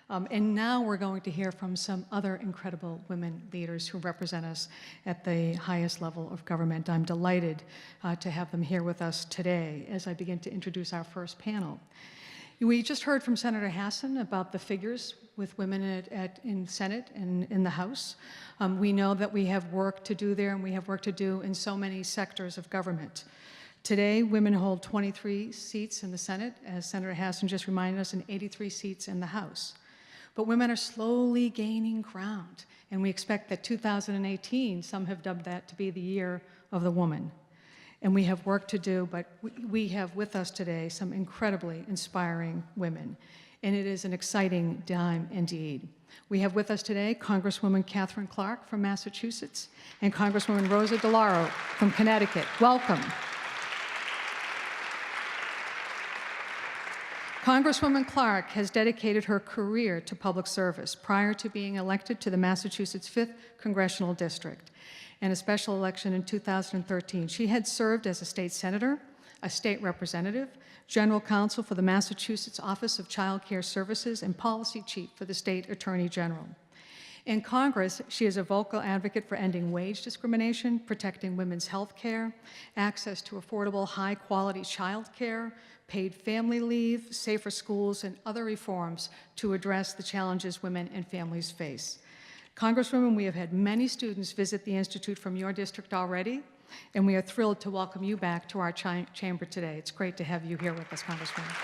And now we're going to hear from some other incredible women leaders who represent us at the highest level of government. I'm delighted to have them here with us today as I begin to introduce our first panel. We just heard from Senator Hassan about the figures with women in Senate and in the House. We know that we have work to do there, and we have work to do in so many sectors of government. Today, women hold 23 seats in the Senate, as Senator Hassan just reminded us, and 83 seats in the House. But women are slowly gaining ground, and we expect that 2018, some have dubbed that to be the year of the woman. And we have work to do, but we have with us today some incredibly inspiring women, and it is an exciting time indeed. We have with us today Congresswoman Katherine Clark from Massachusetts and Congresswoman Rosa DeLauro from Connecticut. Welcome. Congresswoman Clark has dedicated her career to public service prior to being elected to the Massachusetts 5th Congressional District and a special election in 2013. She had served as a state senator, a state representative, general counsel for the Massachusetts Office of Child Care Services, and policy chief for the state attorney general. In Congress, she is a vocal advocate for ending wage discrimination, protecting women's health care, access to affordable, high-quality child care, paid family leave, safer schools, and other reforms to address the challenges women and families face. Congresswoman, we have had many students visit the Institute from your district already, and we are thrilled to welcome you back to our chamber today. It's great to have you here with us, Congresswoman.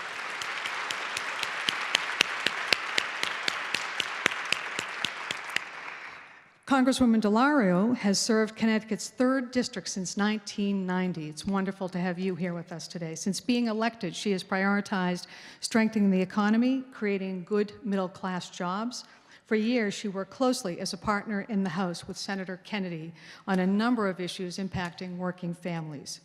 Congresswoman DeLauro has served Connecticut's 3rd district since 1990. It's wonderful to have you here with us today. Since being elected, she has prioritized strengthening the economy, creating good middle-class jobs. For years, she worked closely as a partner in the House with Senator Kennedy on a number of issues impacting working families.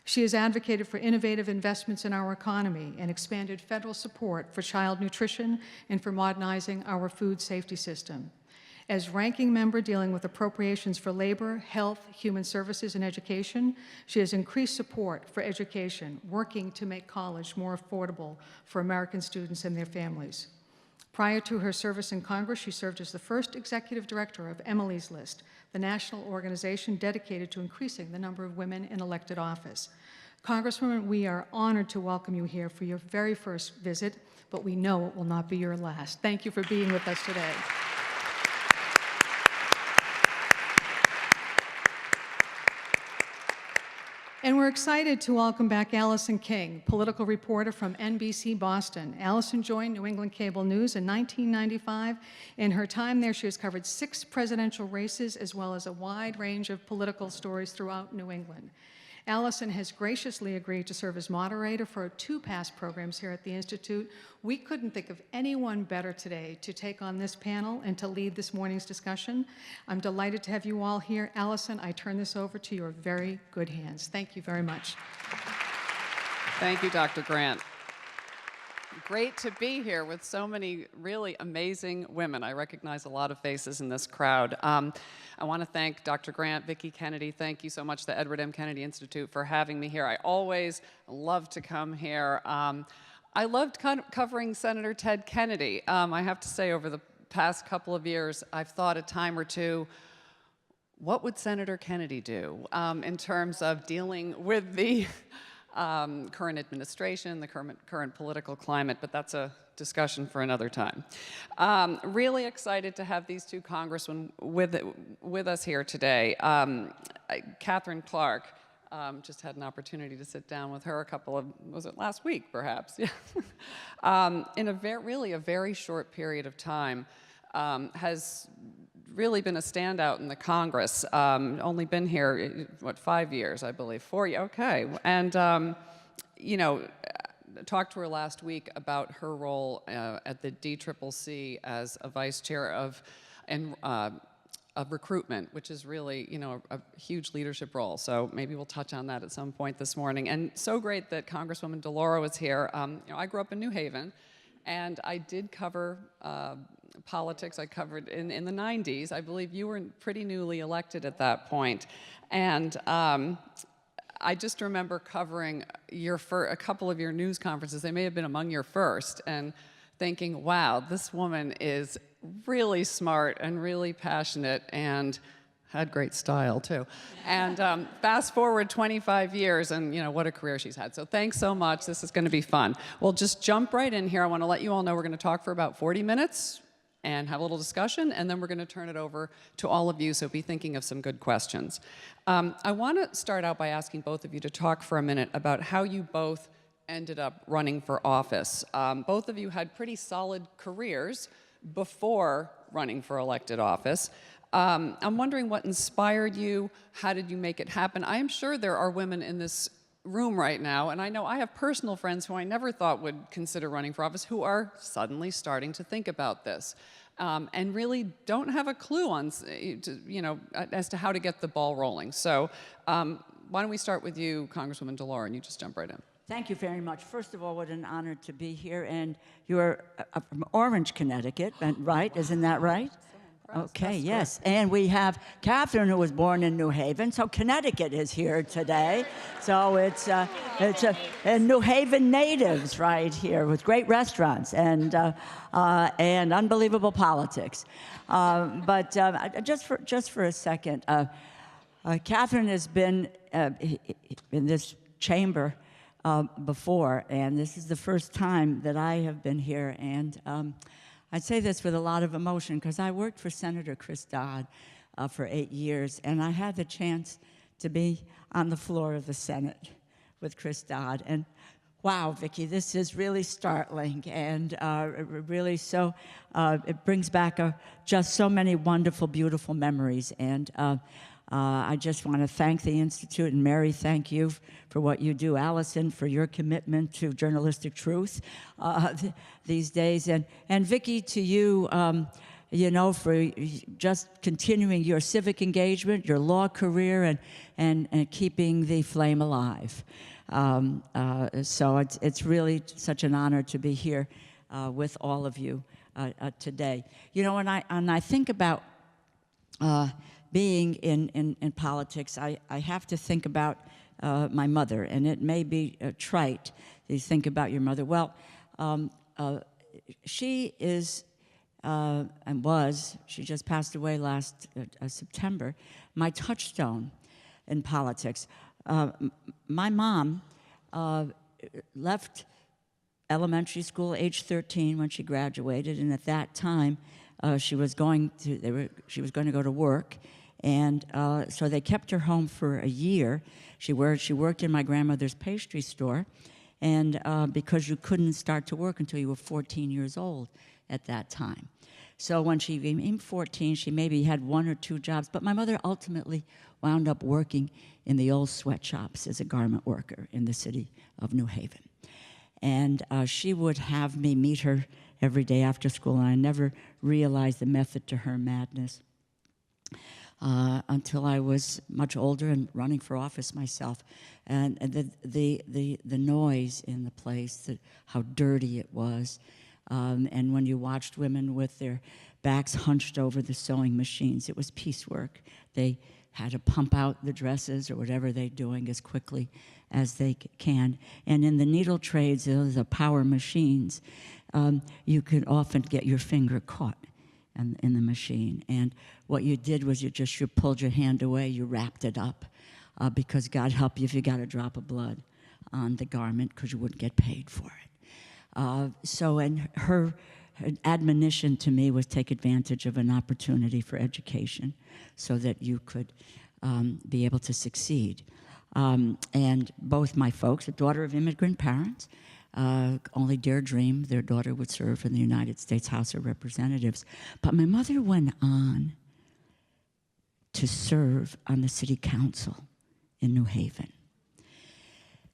She has advocated for innovative investments in our economy and expanded federal support for child nutrition and for modernizing our food safety system. As ranking member dealing with appropriations for labor, health, human services, and education, she has increased support for education, working to make college more affordable for American students and their families. Prior to her service in Congress, she served as the first executive director of Emily's List, the national organization dedicated to increasing the number of women in elected office. Congresswoman, we are honored to welcome you here for your very first visit, but we know it will not be your last. Thank you for being with us today. And we're excited to welcome back Allison King, political reporter from NBC Boston. Allison joined New England Cable News in 1995. In her time there, she has covered 6 presidential races as well as a wide range of political stories throughout New England. Allison has graciously agreed to serve as moderator for 2 past programs here at the Institute. We couldn't think of anyone better today to take on this panel and to lead this morning's discussion. I'm delighted to have you all here. Allison, I turn this over to your very good hands. Thank you very much. Thank you, Dr. Grant. Great to be here with so many really amazing women. I recognize a lot of faces in this crowd. I want to thank Dr. Grant, Vicki Kennedy. Thank you so much, the Edward M. Kennedy Institute, for having me here. I always love to come here. I loved covering Senator Ted Kennedy. I have to say, over the past couple of years, I've thought a time or two, what would Senator Kennedy do in terms of dealing with the current administration, the current political climate, but that's a discussion for another time. Really excited to have these 2 congresswomen with us here today. Katherine Clark, just had an opportunity to sit down with her was it last week, perhaps? Yeah. In really a very short period of time, has really been a standout in the Congress. Only been here, what, 5 years, I believe. 4 years, okay. And, you know, talked to her last week about her role at the DCCC as a vice chair of recruitment, which is really, you know, a huge leadership role. So maybe we'll touch on that at some point this morning. And so great that Congresswoman DeLauro is here. You know, I grew up in New Haven, and I did cover politics. I covered in the 90s. I believe you were pretty newly elected at that point. And I just remember covering a couple of your news conferences. They may have been among your first, and thinking, wow, this woman is really smart and really passionate and had great style too. And fast forward 25 years and what a career she's had. So thanks so much, this is gonna be fun. We'll just jump right in here. I wanna let you all know we're gonna talk for about 40 minutes and have a little discussion, and then we're gonna turn it over to all of you, so be thinking of some good questions. I wanna start out by asking both of you to talk for a minute about how you both ended up running for office. Both of you had pretty solid careers before running for elected office. I'm wondering what inspired you, how did you make it happen? I am sure there are women in this room right now, and I know I have personal friends who I never thought would consider running for office who are suddenly starting to think about this and really don't have a clue on, as to how to get the ball rolling. So why don't we start with you, Congresswoman DeLauro, and you just jump right in. Thank you very much. First of all, what an honor to be here. And you're from Orange, Connecticut, right? Isn't that right? Okay, yes. And we have Catherine, who was born in New Haven. So Connecticut is here today. So it's New Haven natives right here with great restaurants and unbelievable politics. But just for a second, Catherine has been in this chamber before, and this is the first time that I have been here, and I say this with a lot of emotion because I worked for Senator Chris Dodd for 8 years, and I had the chance to be on the floor of the Senate with Chris Dodd, and wow, Vicki, this is really startling, and really so, it brings back just so many wonderful, beautiful memories, and I just want to thank the Institute, and Mary, thank you for what you do. Allison, for your commitment to journalistic truth these days. And Vicki, to you, for just continuing your civic engagement, your law career, and keeping the flame alive. So it's really such an honor to be here with all of you today. When I think about being in politics, I have to think about my mother, and it may be trite to think about your mother. Well, she is and was, she just passed away last September, my touchstone in politics. My mom left elementary school age 13 when she graduated, and at that time she was going to go to work. And so they kept her home for a year. She worked in my grandmother's pastry store, and because you couldn't start to work until you were 14 years old at that time. So when she became 14, she maybe had 1 or 2 jobs, but my mother ultimately wound up working in the old sweatshops as a garment worker in the city of New Haven. And she would have me meet her every day after school, and I never realized the method to her madness. Until I was much older and running for office myself, and the noise in the place, how dirty it was, and when you watched women with their backs hunched over the sewing machines, it was piecework. They had to pump out the dresses or whatever they're doing as quickly as they can. And in the needle trades, the power machines, you could often get your finger caught in the machine. And what you did was you pulled your hand away, you wrapped it up, because God help you if you got a drop of blood on the garment, because you wouldn't get paid for it. And her admonition to me was take advantage of an opportunity for education so that you could be able to succeed. And both my folks, a daughter of immigrant parents, only dare dream their daughter would serve in the United States House of Representatives. But my mother went on to serve on the city council in New Haven.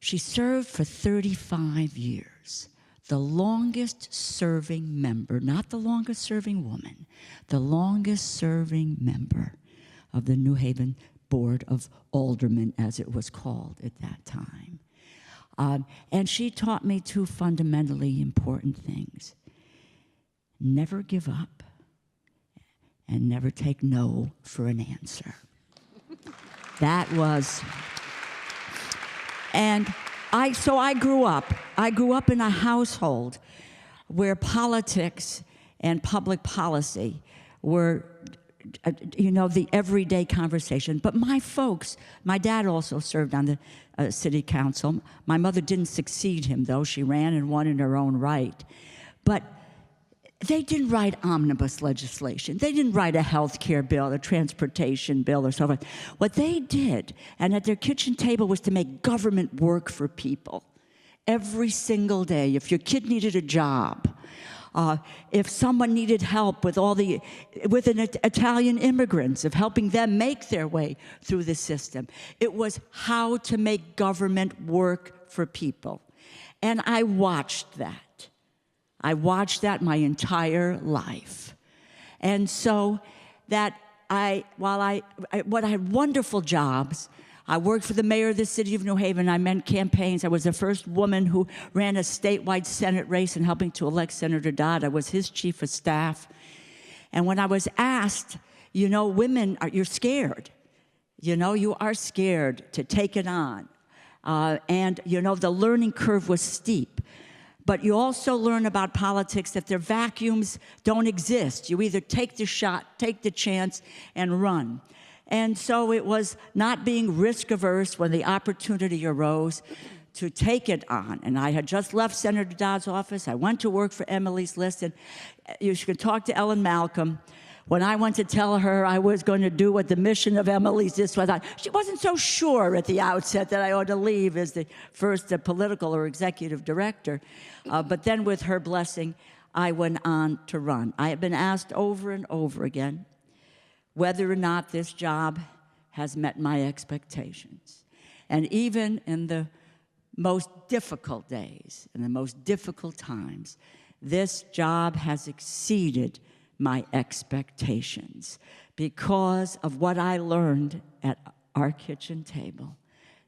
She served for 35 years, the longest serving member, not the longest serving woman, the longest serving member of the New Haven Board of Aldermen, as it was called at that time. And she taught me 2 fundamentally important things. Never give up, and never take no for an answer. That was, and so I grew up in a household where politics and public policy were, the everyday conversation. But my folks, my dad also served on the city council. My mother didn't succeed him, though. She ran and won in her own right. But they didn't write omnibus legislation. They didn't write a health care bill, a transportation bill, or so forth. What they did, and at their kitchen table, was to make government work for people every single day. If your kid needed a job, if someone needed help with Italian immigrants, of helping them make their way through the system, it was how to make government work for people. And I watched that. I watched that my entire life. And so that I had wonderful jobs. I worked for the mayor of the city of New Haven. I ran campaigns. I was the first woman who ran a statewide Senate race in helping to elect Senator Dodd. I was his chief of staff. And when I was asked, women, you're scared. You are scared to take it on. And the learning curve was steep. But you also learn about politics that their vacuums don't exist. You either take the shot, take the chance, and run. And so it was not being risk-averse when the opportunity arose to take it on. And I had just left Senator Dodd's office. I went to work for Emily's List. And you could talk to Ellen Malcolm. When I went to tell her I was going to do what the mission of Emily's List was, she wasn't so sure at the outset that I ought to leave as the first political or executive director. But then with her blessing, I went on to run. I have been asked over and over again whether or not this job has met my expectations. And even in the most difficult days, in the most difficult times, this job has exceeded my expectations because of what I learned at our kitchen table,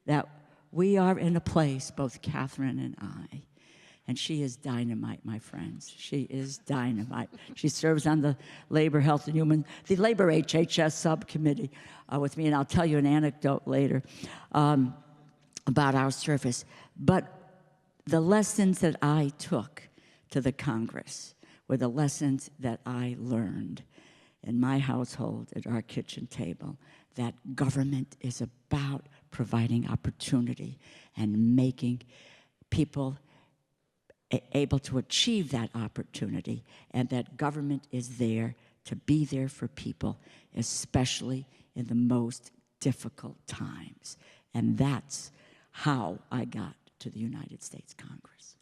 that we are in a place, both Catherine and I, and she is dynamite, my friends. She is dynamite. She serves on the Labor, Health, and the Labor HHS subcommittee with me, and I'll tell you an anecdote later about our service. But the lessons that I took to the Congress were the lessons that I learned in my household at our kitchen table, that government is about providing opportunity and making people able to achieve that opportunity, and that government is there to be there for people, especially in the most difficult times. And that's how I got to the United States Congress.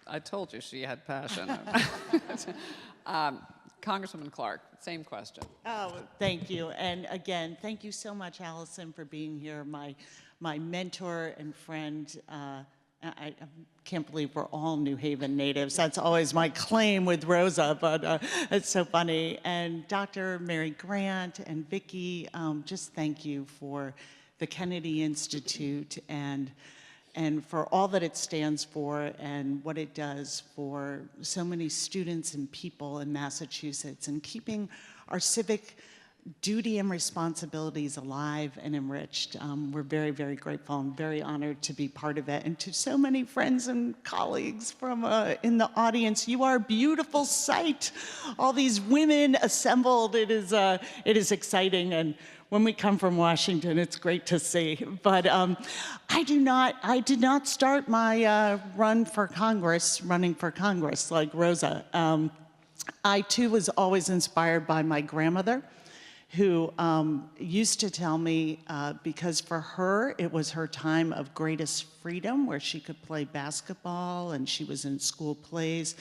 I told you she had passion. Congresswoman Clark, same question. Oh, thank you. And again, thank you so much, Allison, for being here, my mentor and friend. I can't believe we're all New Haven natives. That's always my claim with Rosa, but it's so funny. And Dr. Mary Grant and Vicki, just thank you for the Kennedy Institute and for all that it stands for and what it does for so many students and people in Massachusetts, and keeping our civic duty and responsibilities alive and enriched. We're very, very grateful and very honored to be part of it. And to so many friends and colleagues from in the audience, you are a beautiful sight. All these women assembled, it is exciting. And when we come from Washington, it's great to see. But I did not start my running for Congress like Rosa. I too was always inspired by my grandmother, who used to tell me, because for her, it was her time of greatest freedom, where she could play basketball and she was in school plays,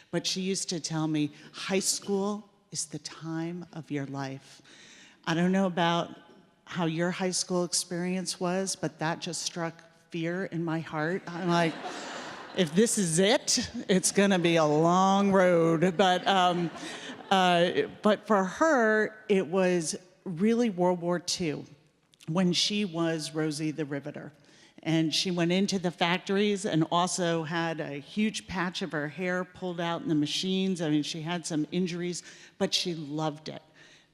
but she used to tell me, high school is the time of your life. I don't know about how your high school experience was, but that just struck fear in my heart. I'm like, if this is it, it's gonna be a long road. But for her, it was really World War II when she was Rosie the Riveter. And she went into the factories and also had a huge patch of her hair pulled out in the machines. I mean, she had some injuries, but she loved it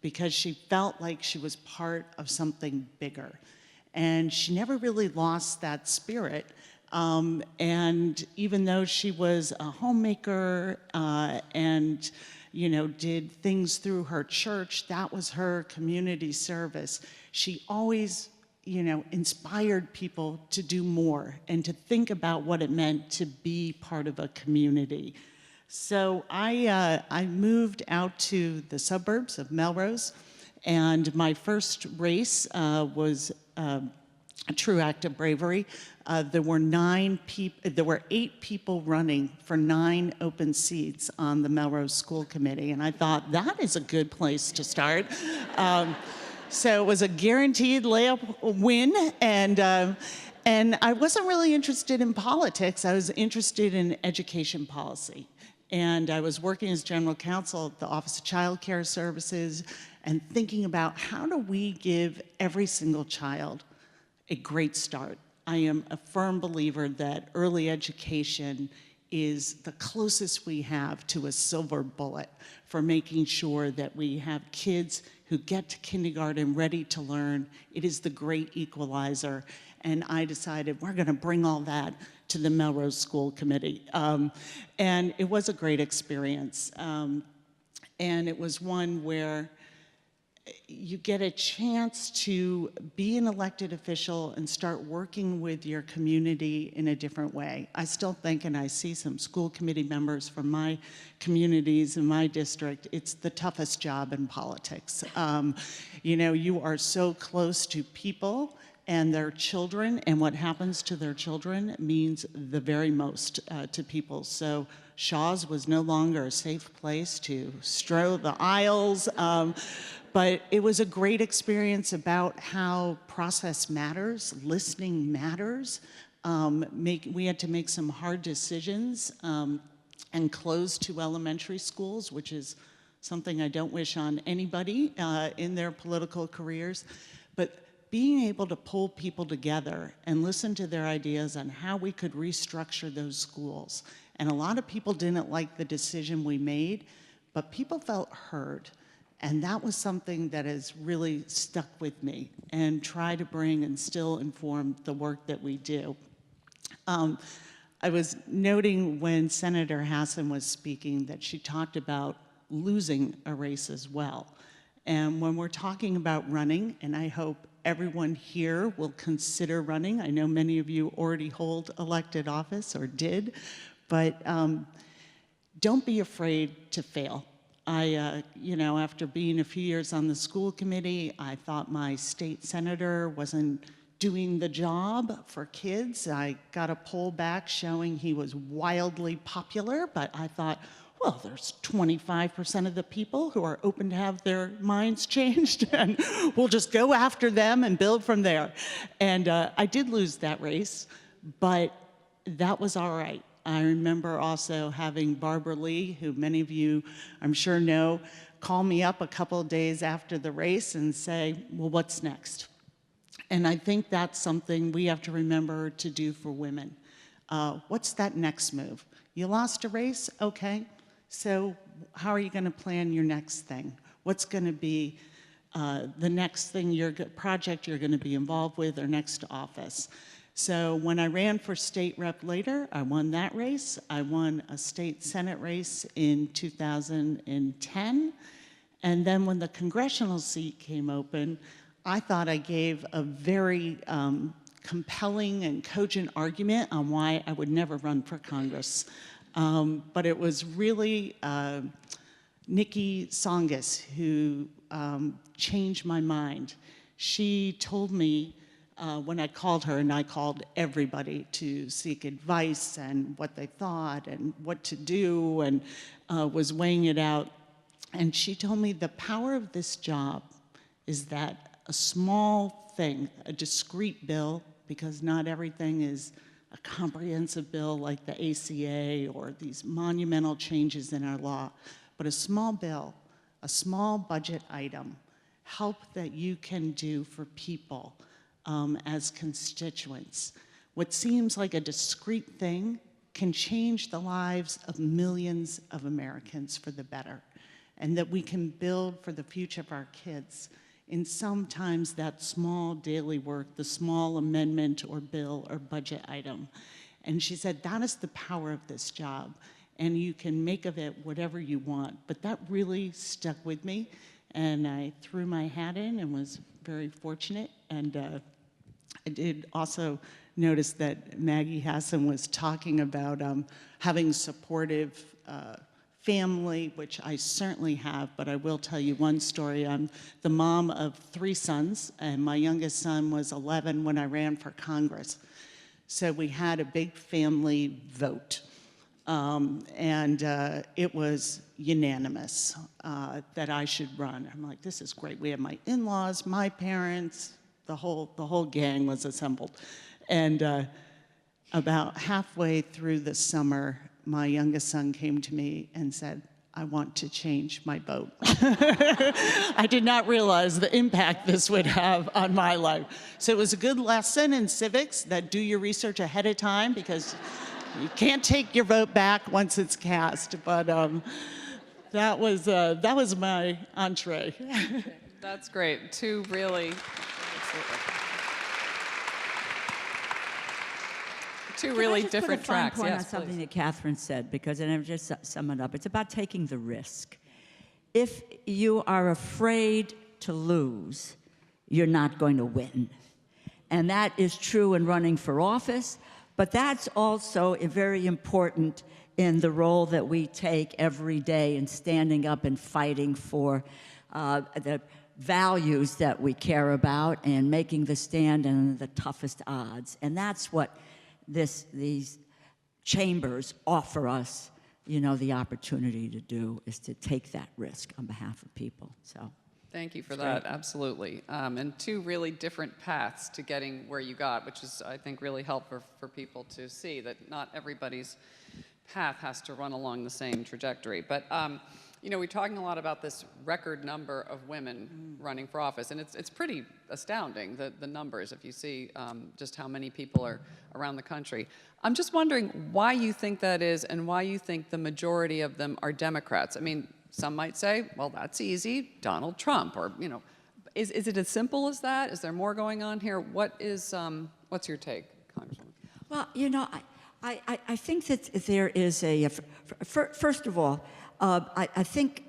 because she felt like she was part of something bigger. And she never really lost that spirit. And even though she was a homemaker and did things through her church, that was her community service. She always inspired people to do more and to think about what it meant to be part of a community. So I moved out to the suburbs of Melrose, and my first race was a true act of bravery. There were 8 people running for 9 open seats on the Melrose School Committee, and I thought that is a good place to start. So it was a guaranteed layup win, and I wasn't really interested in politics. I was interested in education policy. And I was working as general counsel at the Office of Child Care Services and thinking about how do we give every single child a great start. I am a firm believer that early education is the closest we have to a silver bullet for making sure that we have kids who get to kindergarten ready to learn. It is the great equalizer. And I decided we're going to bring all that to the Melrose School Committee. And it was a great experience. And it was one where you get a chance to be an elected official and start working with your community in a different way. I still think, and I see some school committee members from my communities in my district, it's the toughest job in politics. You are so close to people and their children, and what happens to their children means the very most to people. So Shaw's was no longer a safe place to stroll the aisles, but it was a great experience about how process matters, listening matters. We had to make some hard decisions and close 2 elementary schools, which is something I don't wish on anybody in their political careers. But being able to pull people together and listen to their ideas on how we could restructure those schools. And a lot of people didn't like the decision we made, but people felt heard. And that was something that has really stuck with me and try to bring and still inform the work that we do. I was noting when Senator Hassan was speaking that she talked about losing a race as well. And when we're talking about running, and I hope everyone here will consider running. I know many of you already hold elected office or did, but don't be afraid to fail. After being a few years on the school committee, I thought my state senator wasn't doing the job for kids. I got a poll back showing he was wildly popular, but I thought, well, there's 25% of the people who are open to have their minds changed, and we'll just go after them and build from there. And I did lose that race, but that was all right. I remember also having Barbara Lee, who many of you I'm sure know, call me up a couple of days after the race and say, well, what's next? And I think that's something we have to remember to do for women. What's that next move? You lost a race? Okay. So how are you going to plan your next thing? What's going to be the next project you're going to be involved with or next office? So when I ran for state rep later, I won that race. I won a state senate race in 2010. And then when the congressional seat came open, I thought I gave a very compelling and cogent argument on why I would never run for Congress. But it was really Niki Tsongas who changed my mind. She told me when I called her, and I called everybody to seek advice and what they thought and what to do, and was weighing it out. And she told me the power of this job is that a small thing, a discrete bill, because not everything is a comprehensive bill like the ACA or these monumental changes in our law, but a small bill, a small budget item, help that you can do for people as constituents. What seems like a discrete thing can change the lives of millions of Americans for the better, and that we can build for the future of our kids in sometimes that small daily work, the small amendment or bill or budget item. And she said, that is the power of this job. And you can make of it whatever you want. But that really stuck with me. And I threw my hat in and was very fortunate. And I did also notice that Maggie Hassan was talking about having supportive family, which I certainly have, but I will tell you one story. I'm the mom of 3 sons, and my youngest son was 11 when I ran for Congress. So we had a big family vote, and it was unanimous that I should run. I'm like, this is great. We have my in-laws, my parents, the whole gang was assembled. And about halfway through the summer, my youngest son came to me and said, I want to change my vote. I did not realize the impact this would have on my life. So it was a good lesson in civics that do your research ahead of time, because you can't take your vote back once it's cast. But that was my entree. That's great. Two really, different tracks. Point Yes, on something please. that Catherine said, because, and I'll just sum it up. It's about taking the risk. If you are afraid to lose, you're not going to win. And that is true in running for office, but that's also very important in the role that we take every day in standing up and fighting for the values that we care about and making the stand in the toughest odds. And that's what these chambers offer us, you know, the opportunity to do, is to take that risk on behalf of people. So Thank you for that, absolutely. And two really different paths to getting where you got, which is, I think, really helpful for people to see that not everybody's path has to run along the same trajectory. But you know, we're talking a lot about this record number of women running for office, and it's pretty astounding, the numbers, if you see just how many people are around the country. I'm just wondering why you think that is, and why you think the majority of them are Democrats. I mean, some might say, well, that's easy, Donald Trump, or, you know, is it as simple as that? Is there more going on here? What's your take, Congresswoman? Well, you know, I think that there is a, first of all, I think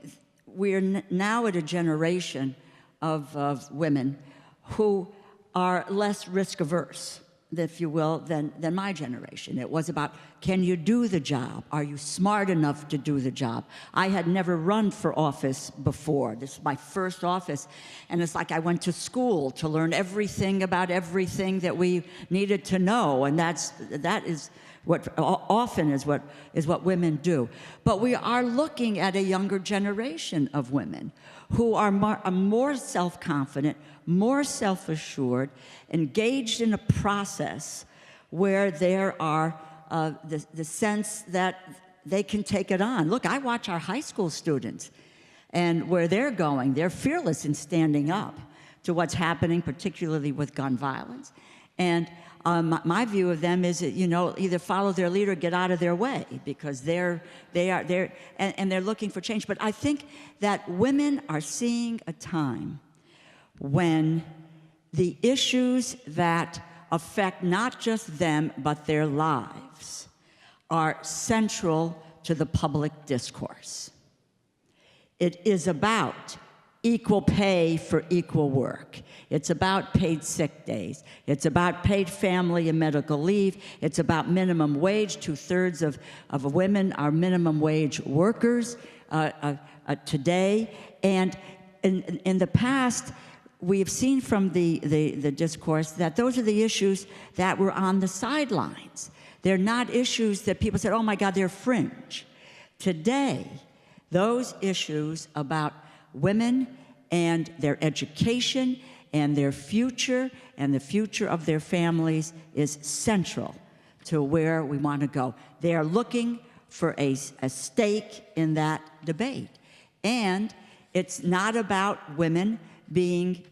we're now at a generation of women who are less risk averse, if you will, than my generation. It was about, can you do the job? Are you smart enough to do the job? I had never run for office before. This is my first office, and it's like I went to school to learn everything about everything that we needed to know, and that is what often is what women do. But we are looking at a younger generation of women who are more self-confident, more self-assured, engaged in a process where there are the sense that they can take it on. Look, I watch our high school students and where they're going. They're fearless in standing up to what's happening, particularly with gun violence. And my view of them is that, you know, either follow their leader or get out of their way, because they're looking for change. But I think that women are seeing a time when the issues that affect not just them but their lives are central to the public discourse. It is about equal pay for equal work. It's about paid sick days. It's about paid family and medical leave. It's about minimum wage. 2/3 of women are minimum wage workers today. And in the past, we've seen from the discourse that those are the issues that were on the sidelines. They're not issues that people said, oh my God, they're fringe. Today, those issues about women and their education and their future and the future of their families is central to where we want to go. They are looking for a stake in that debate. And it's not about women being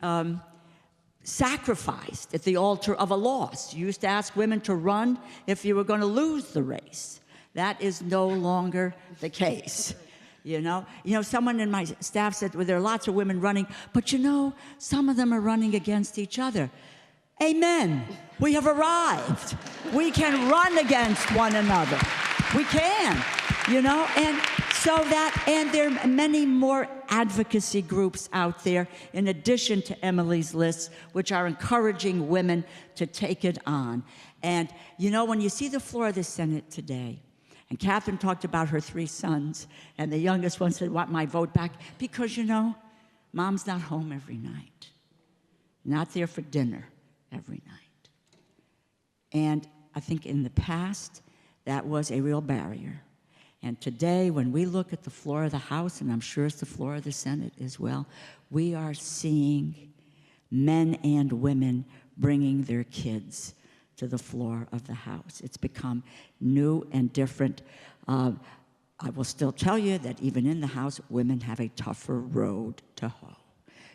sacrificed at the altar of a loss. You used to ask women to run if you were going to lose the race. That is no longer the case. You know, someone in my staff said, well, there are lots of women running, but some of them are running against each other. Amen. We have arrived. We can run against one another. We can, and there are many more advocacy groups out there in addition to Emily's list, which are encouraging women to take it on. And, when you see the floor of the Senate today, and Catherine talked about her 3 sons, and the youngest one said, want my vote back? Because, Mom's not home every night, not there for dinner every night. And I think in the past, that was a real barrier. And today, when we look at the floor of the House, and I'm sure it's the floor of the Senate as well, we are seeing men and women bringing their kids to the floor of the House. It's become new and different. I will still tell you that even in the House, women have a tougher road to hoe.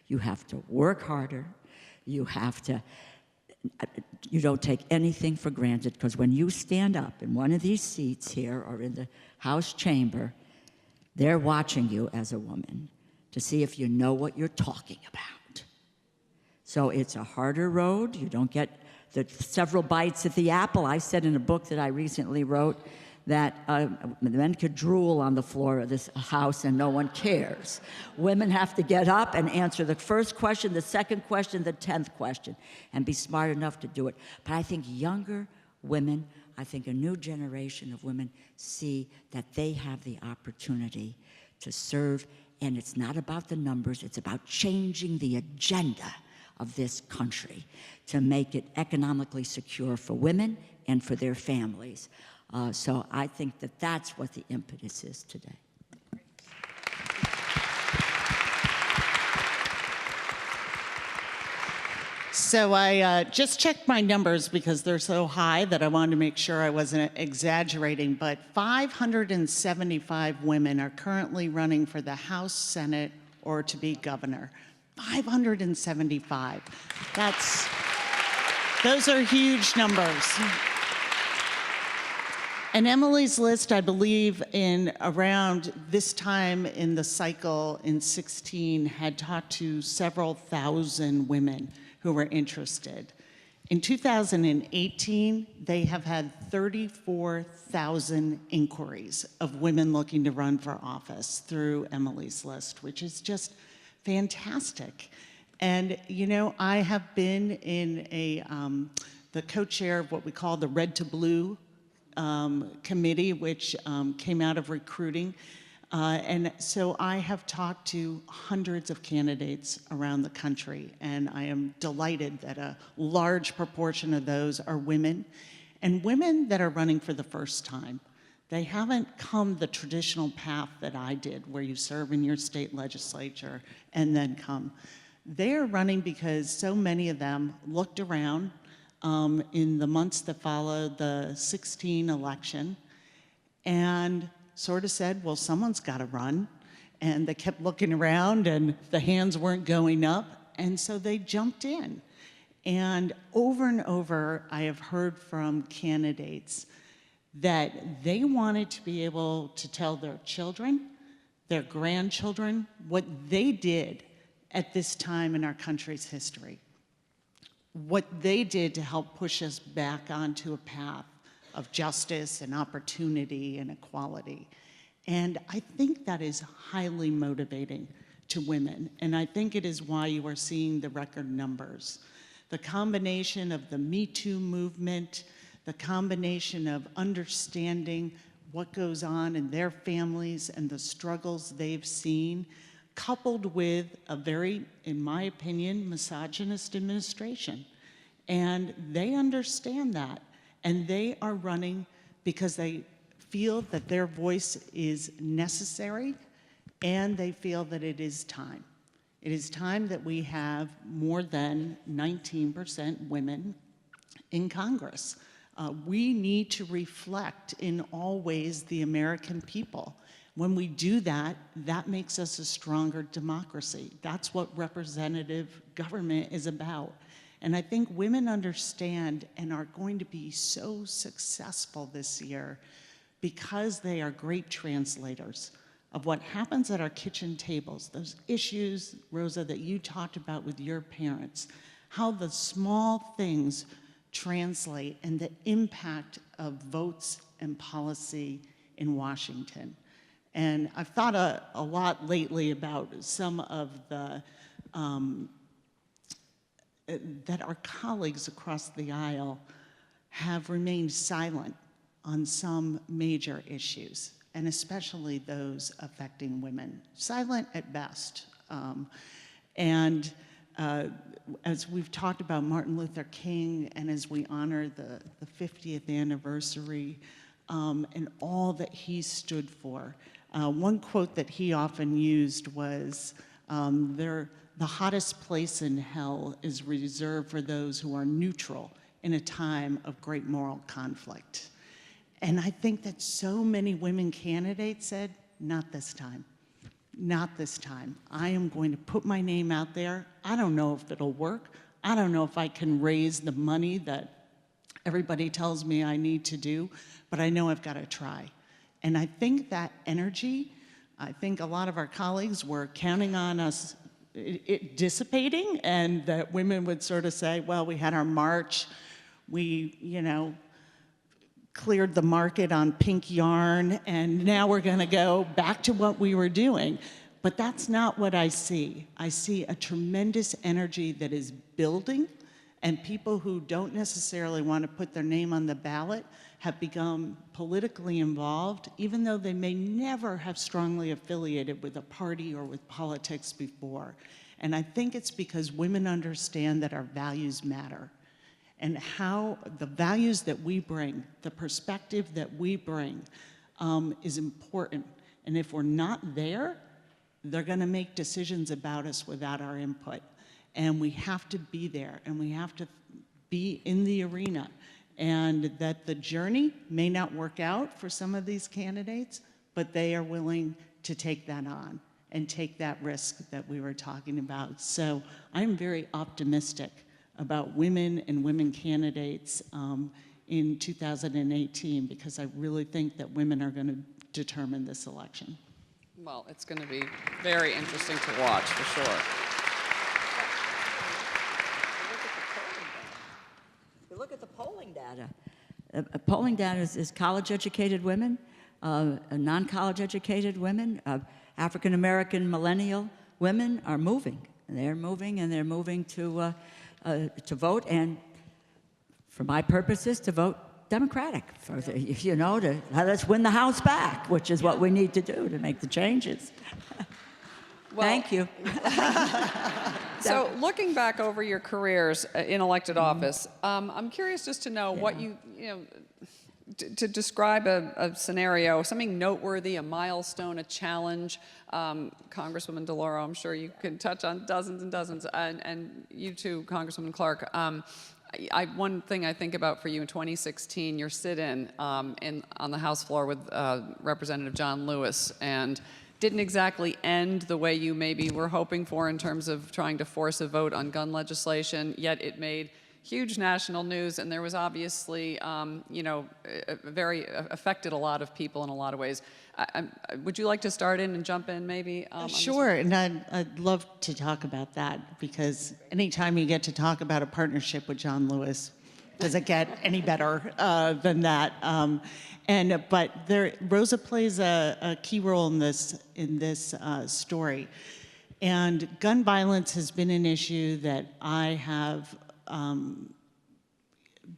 You have to work harder. You don't take anything for granted, because when you stand up in one of these seats here or in the House chamber, they're watching you as a woman to see if you know what you're talking about. So it's a harder road. You don't get the several bites at the apple. I said in a book that I recently wrote that men could drool on the floor of this House and no one cares. Women have to get up and answer the first question, the second question, the 10th question, and be smart enough to do it. But I think younger women, I think a new generation of women see that they have the opportunity to serve, and it's not about the numbers, it's about changing the agenda of this country to make it economically secure for women and for their families. So I think that that's what the impetus is today. So I just checked my numbers because they're so high that I wanted to make sure I wasn't exaggerating, but 575 women are currently running for the House, Senate, or to be governor. 575. Those are huge numbers. And Emily's list, I believe, in around this time in the cycle in 16, had talked to several thousand women who were interested. In 2018, they have had 34,000 inquiries of women looking to run for office through Emily's list, which is just fantastic. And, I have been in the co-chair of what we call the Red to Blue committee, which came out of recruiting. And so I have talked to hundreds of candidates around the country, and I am delighted that a large proportion of those are women, and women that are running for the first time. They haven't come the traditional path that I did, where you serve in your state legislature and then come. They're running because so many of them looked around in the months that followed the 16 election and sort of said, well, someone's got to run. And they kept looking around and the hands weren't going up. And so they jumped in. And over, I have heard from candidates that they wanted to be able to tell their children, their grandchildren, what they did at this time in our country's history. What they did to help push us back onto a path of justice and opportunity and equality. And I think that is highly motivating to women. And I think it is why you are seeing the record numbers. The combination of the Me Too movement, the combination of understanding what goes on in their families and the struggles they've seen, coupled with a very, in my opinion, misogynist administration. And they understand that. And they are running because they feel that their voice is necessary, and they feel that it is time. It is time that we have more than 19% women in Congress. We need to reflect in all ways the American people. When we do that, that makes us a stronger democracy. That's what representative government is about. And I think women understand and are going to be so successful this year because they are great translators of what happens at our kitchen tables, those issues, Rosa, that you talked about with your parents, how the small things translate and the impact of votes and policy in Washington. And I've thought a lot lately about some of the, that our colleagues across the aisle have remained silent on some major issues, and especially those affecting women. Silent at best. As we've talked about Martin Luther King, and as we honor the 50th anniversary, and all that he stood for, one quote that he often used was, the hottest place in hell is reserved for those who are neutral in a time of great moral conflict. And I think that so many women candidates said, not this time. Not this time. I am going to put my name out there. I don't know if it'll work. I don't know if I can raise the money that everybody tells me I need to do, but I know I've got to try. And I think that energy, I think a lot of our colleagues were counting on us it dissipating, and that women would sort of say, well, we had our march, we, cleared the market on pink yarn, and now we're going to go back to what we were doing. But that's not what I see. I see a tremendous energy that is building, and people who don't necessarily want to put their name on the ballot have become politically involved, even though they may never have strongly affiliated with a party or with politics before. And I think it's because women understand that our values matter, and how the values that we bring, the perspective that we bring, is important. And if we're not there, they're gonna make decisions about us without our input. And we have to be there, and we have to be in the arena. And that the journey may not work out for some of these candidates, but they are willing to take that on and take that risk that we were talking about. So I'm very optimistic about women and women candidates in 2018, because I really think that women are going to determine this election. Well, it's going to be very interesting to watch, for sure. You look at the polling data. Polling data is college-educated women, non-college educated women, African-American millennial women are moving. They're moving, and they're moving to vote, and for my purposes, to vote Democratic, let's win the House back, which is what we need to do to make the changes. Well, thank you. So looking back over your careers in elected office, I'm curious just to know what to describe a scenario, something noteworthy, a milestone, a challenge. Congresswoman DeLauro, I'm sure you can touch on dozens and dozens, and you too, Congresswoman Clark. One thing I think about for you in 2016, your sit-in on the House floor with Representative John Lewis, and didn't exactly end the way you maybe were hoping for in terms of trying to force a vote on gun legislation, yet it made huge national news, and there was obviously, very affected a lot of people in a lot of ways. Would you like to start in and jump in maybe? Sure, and I'd love to talk about that, because anytime you get to talk about a partnership with John Lewis, does it get any better than that? But Rosa plays a key role in this story, and gun violence has been an issue that I have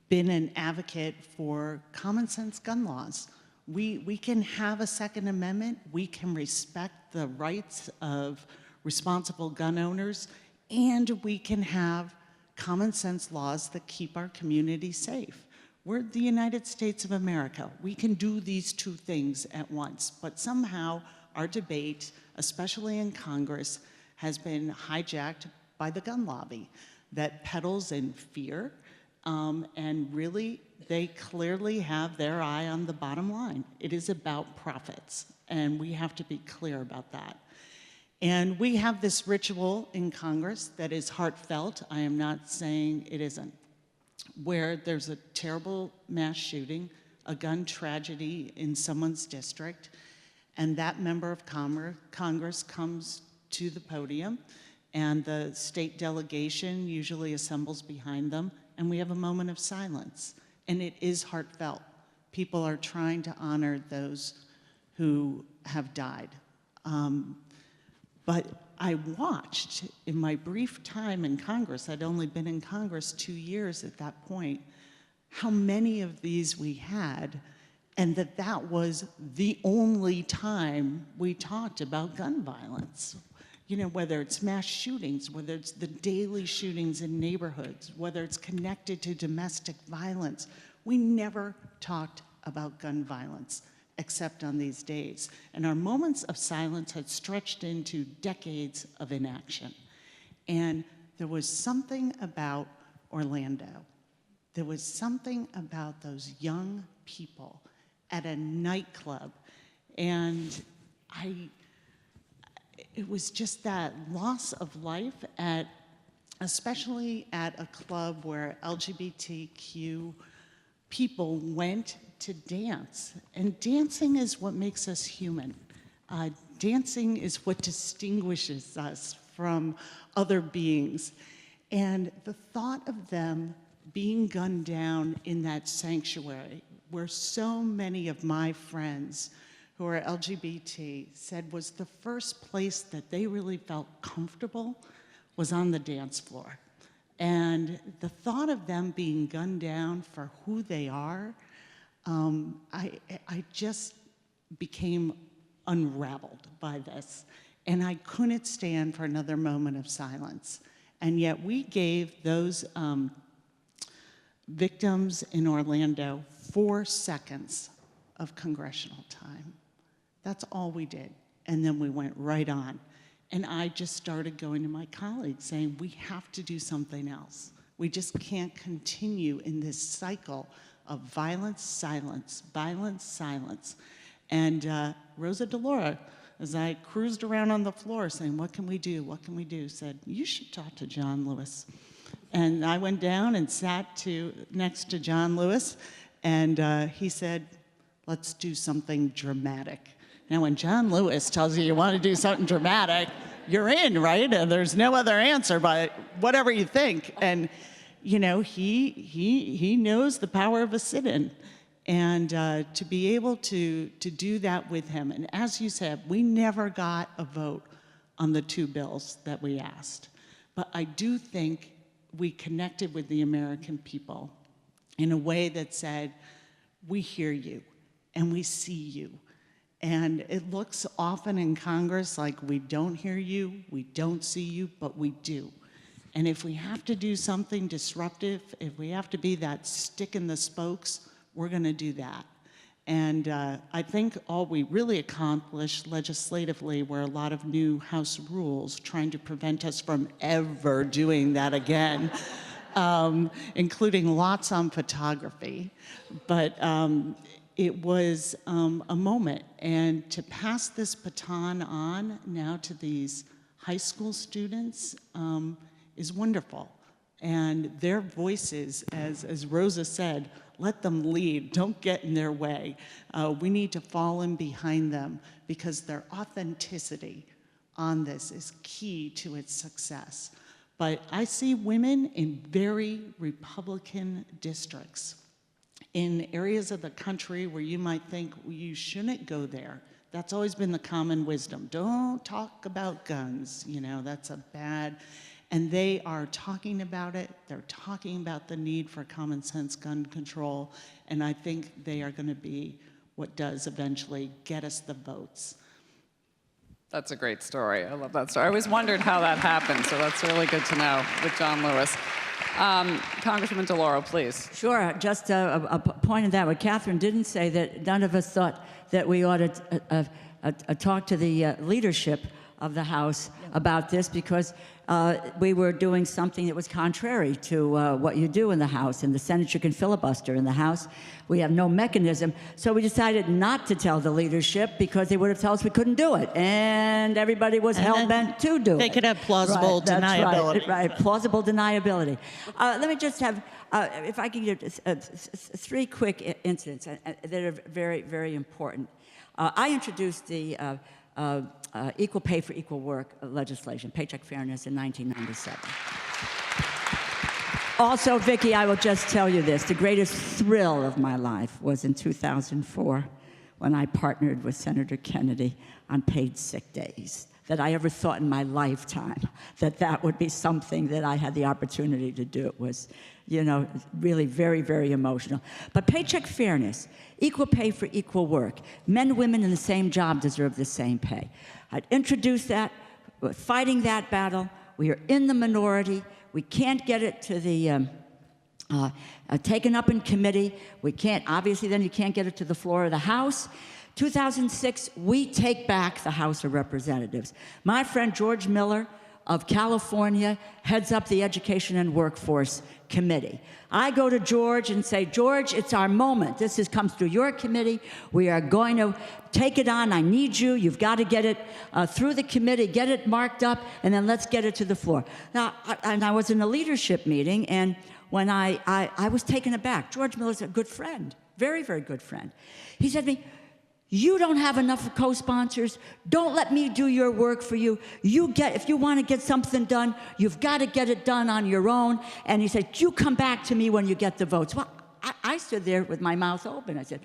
been an advocate for common sense gun laws. We can have a Second Amendment, we can respect the rights of responsible gun owners, and we can have common sense laws that keep our community safe. We're the United States of America. We can do these two things at once, but somehow our debate, especially in Congress, has been hijacked by the gun lobby that peddles in fear, and really, they clearly have their eye on the bottom line. It is about profits, and we have to be clear about that. And we have this ritual in Congress that is heartfelt. I am not saying it isn't, where there's a terrible mass shooting, a gun tragedy in someone's district, And that member of Congress comes to the podium, and the state delegation usually assembles behind them, and we have a moment of silence. And it is heartfelt. People are trying to honor those who have died. But I watched, in my brief time in Congress, I'd only been in Congress 2 years at that point, how many of these we had, and that was the only time we talked about gun violence. You know, whether it's mass shootings, whether it's the daily shootings in neighborhoods, whether it's connected to domestic violence, we never talked about gun violence except on these days. And our moments of silence had stretched into decades of inaction. And there was something about Orlando. There was something about those young people at a nightclub. And it was just that loss of life especially at a club where LGBTQ people went to dance. And dancing is what makes us human. Dancing is what distinguishes us from other beings. And the thought of them being gunned down in that sanctuary, where so many of my friends who are LGBT said was the first place that they really felt comfortable, was on the dance floor. And the thought of them being gunned down for who they are, I just became unraveled by this. And I couldn't stand for another moment of silence. And yet we gave those victims in Orlando 4 seconds of congressional time. That's all we did. And then we went right on. And I just started going to my colleagues saying, we have to do something else. We just can't continue in this cycle of violence, silence, violence, silence. And Rosa DeLauro, as I cruised around on the floor saying, what can we do, what can we do, said, you should talk to John Lewis. And I went down and sat next to John Lewis, and he said, let's do something dramatic. Now, when John Lewis tells you want to do something dramatic, you're in, right? And there's no other answer but whatever you think. And, you know, he knows the power of a sit-in. And to be able to do that with him, and as you said, we never got a vote on the 2 bills that we asked. But I do think we connected with the American people in a way that said, we hear you and we see you. And it looks often in Congress like we don't hear you, we don't see you, but we do. And if we have to do something disruptive, if we have to be that stick in the spokes, we're going to do that. And I think all we really accomplished legislatively were a lot of new House rules trying to prevent us from ever doing that again, including lots on photography. But it was a moment. And to pass this baton on now to these high school students is wonderful. And their voices, as Rosa said, let them lead, don't get in their way. We need to fall in behind them because their authenticity on this is key to its success. But I see women in very Republican districts, in areas of the country where you might think, well, you shouldn't go there. That's always been the common wisdom. Don't talk about guns, you know, that's a bad. And they are talking about it. They're talking about the need for common sense gun control. And I think they are going to be what does eventually get us the votes. That's a great story. I love that story. I always wondered how that happened, so that's really good to know with John Lewis. Congresswoman DeLauro, please. Sure. Just a point of that. What Catherine didn't say, that none of us thought that we ought to talk to the leadership of the House about this because we were doing something that was contrary to what you do in the House. In the Senate, you can filibuster. In the House, we have no mechanism. So we decided not to tell the leadership because they would have told us we couldn't do it. And everybody was hell-bent to do it. They could have plausible deniability. Right, plausible deniability. Let me just have, if I can give 3 quick incidents that are very, very important. I introduced the equal pay for equal work legislation, paycheck fairness, in 1997. Also, Vicki, I will just tell you this. The greatest thrill of my life was in 2004 when I partnered with Senator Kennedy on paid sick days. That I ever thought in my lifetime that that would be something that I had the opportunity to do. It was, you know, really very, very emotional. But paycheck fairness, equal pay for equal work. Men and women in the same job deserve the same pay. I'd introduced that. We're fighting that battle. We are in the minority. We can't get it to the taken up in committee. We can't, obviously, then you can't get it to the floor of the House. 2006, we take back the House of Representatives. My friend George Miller of California heads up the Education and Workforce Committee. I go to George and say, George, it's our moment. This comes through your committee. We are going to take it on. I need you. You've got to get it through the committee, get it marked up, and then let's get it to the floor. Now, I was in a leadership meeting, and when I was taken aback. George Miller's a good friend, very, very good friend. He said to me, you don't have enough co-sponsors. Don't let me do your work for you. If you want to get something done, you've got to get it done on your own. And he said, you come back to me when you get the votes. Well, I stood there with my mouth open. I said,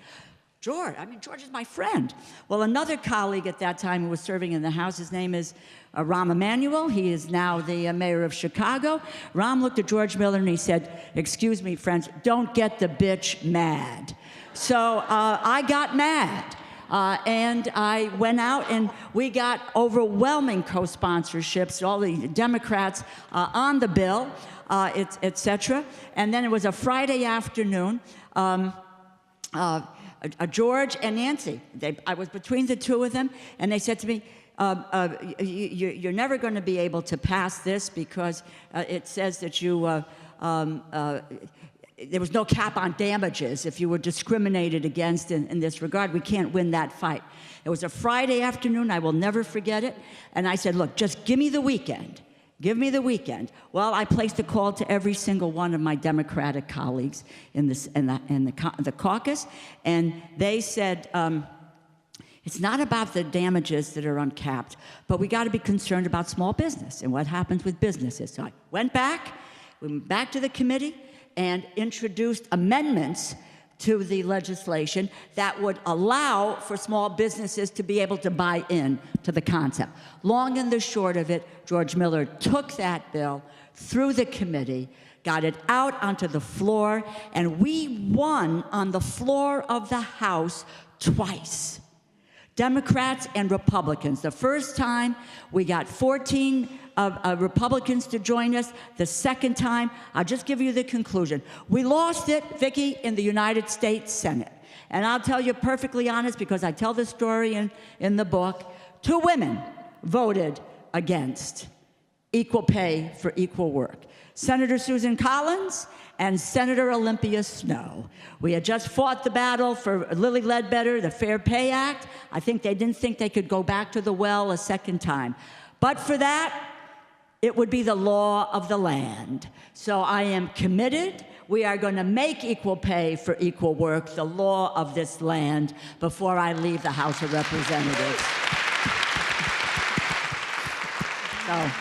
George is my friend. Well, another colleague at that time who was serving in the House, his name is Rahm Emanuel. He is now the mayor of Chicago. Rahm looked at George Miller and he said, excuse me, friends, don't get the bitch mad. So I got mad. And I went out and we got overwhelming co-sponsorships, all the Democrats on the bill, et cetera. And then it was a Friday afternoon. George and Nancy, I was between the two of them, and they said to me, you're never going to be able to pass this because it says that you there was no cap on damages if you were discriminated against in this regard. We can't win that fight. It was a Friday afternoon. I will never forget it. And I said, look, just give me the weekend. Give me the weekend. Well, I placed a call to every single one of my Democratic colleagues in the caucus, and they said, it's not about the damages that are uncapped, but we got to be concerned about small business and what happens with businesses. So I went back to the committee, and introduced amendments to the legislation that would allow for small businesses to be able to buy in to the concept. Long and the short of it, George Miller took that bill through the committee, got it out onto the floor, and we won on the floor of the House twice. Democrats and Republicans. The first time, we got 14 Republicans to join us. The second time, I'll just give you the conclusion. We lost it, Vicki, in the United States Senate. And I'll tell you perfectly honest, because I tell the story in the book, 2 women voted against equal pay for equal work. Senator Susan Collins and Senator Olympia Snowe. We had just fought the battle for Lilly Ledbetter, the Fair Pay Act. I think they didn't think they could go back to the well a second time. But for that, it would be the law of the land. So I am committed. We are going to make equal pay for equal work the law of this land before I leave the House of Representatives. So.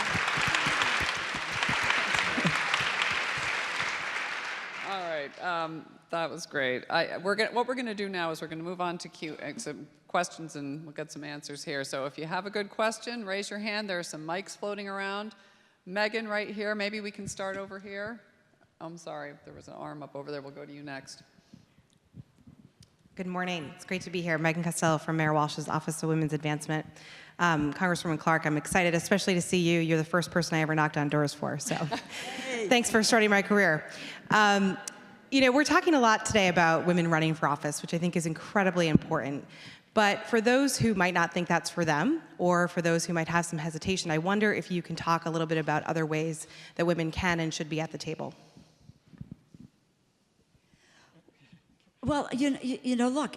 That was great. What we're going to do now is we're going to move on to some questions, and we'll get some answers here. So if you have a good question, raise your hand. There are some mics floating around. Megan, right here. Maybe we can start over here. I'm sorry, there was an arm up over there. We'll go to you next. Good morning. It's great to be here. Megan Costello from Mayor Walsh's Office of Women's Advancement. Congresswoman Clark, I'm excited, especially to see you. You're the first person I ever knocked on doors for, so thanks for starting my career. You know, we're talking a lot today about women running for office, which I think is incredibly important. But for those who might not think that's for them, or for those who might have some hesitation, I wonder if you can talk a little bit about other ways that women can and should be at the table. Well, look,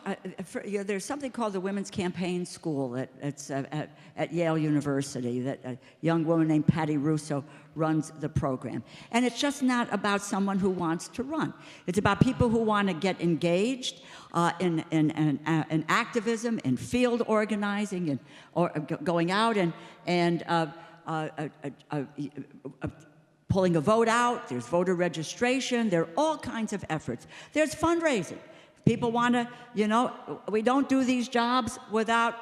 there's something called the Women's Campaign School at Yale University that a young woman named Patty Russo runs the program. And it's just not about someone who wants to run. It's about people who want to get engaged in activism, in field organizing, or going out and pulling a vote out. There's voter registration. There are all kinds of efforts. There's fundraising. People want to, we don't do these jobs without